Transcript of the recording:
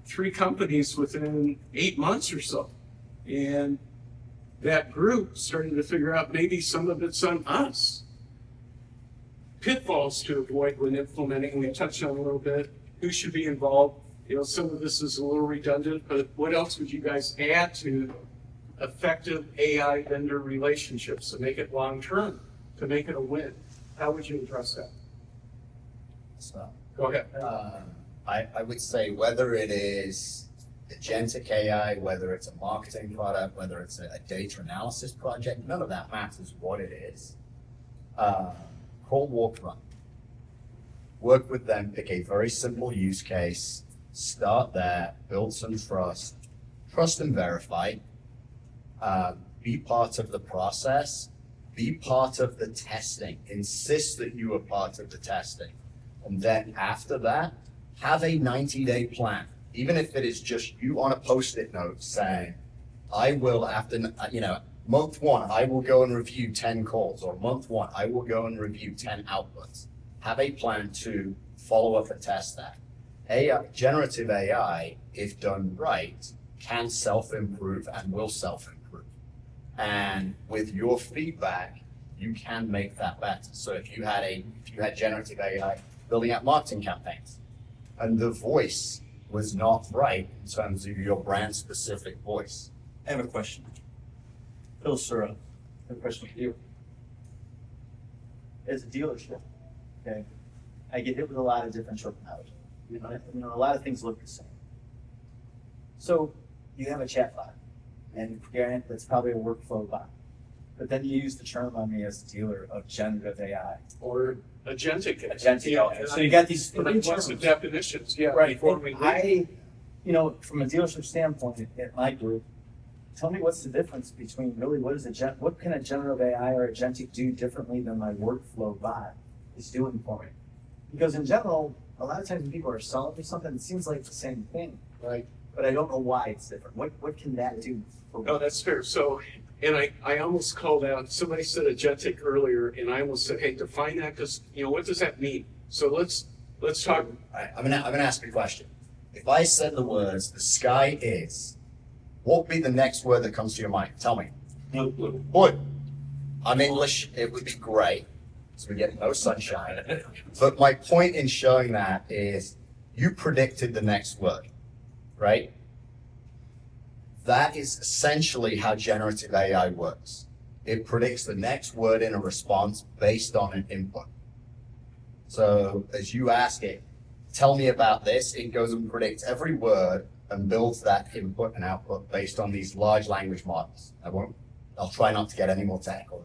3 companies within 8 months or so. And that group started to figure out maybe some of it's on us. Pitfalls to avoid when implementing, we touched on a little bit, who should be involved. Some of this is a little redundant, but what else would you guys add to effective AI vendor relationships to make it long-term, to make it a win? How would you address that? So, Go ahead. I would say whether it is Agentic AI, whether it's a marketing product, whether it's a data analysis project, none of that matters what it is. Crawl, walk, run. Work with them, pick a very simple use case, start there, build some trust and verify, be part of the process, be part of the testing, insist that you are part of the testing. And then after that, have a 90-day plan, even if it is just you on a Post-it note saying, I will, after, month 1, I will go and review 10 calls, or month 1, I will go and review 10 outputs. Have a plan to follow up and test that. Generative AI, if done right, can self-improve and will self-improve. And with your feedback, you can make that better. So if you had generative AI building out marketing campaigns, and the voice was not right in terms of your brand specific voice. I have a question. Phil Sura, I have a question for you. As a dealership, okay, I get hit with a lot of different terminology. A lot of things look the same. So you have a chat bot, and granted, that's probably a workflow bot. But then you use the term on me as a dealer of generative AI. Or Agentic. Agentic. So you got these three terms. Of definitions, yeah. Right. Before we From a dealership standpoint, at my group, tell me what's the difference between really what can a generative AI or Agentic do differently than my workflow bot is doing for me? Because in general, a lot of times when people are selling me something, it seems like the same thing. Right. But I don't know why it's different. What can that do for me? No, that's fair. So, and I almost called out, somebody said Agentic earlier, and I almost said, hey, define that, because, what does that mean? So let's talk. I'm gonna ask you a question. If I said the words, the sky is, what would be the next word that comes to your mind? Tell me. Wood. I'm English, it would be gray, so we get no sunshine. But my point in showing that is you predicted the next word, right? That is essentially how generative AI works. It predicts the next word in a response based on an input. So as you ask it, tell me about this, it goes and predicts every word and builds that input and output based on these large language models. I'll try not to get any more technical than that.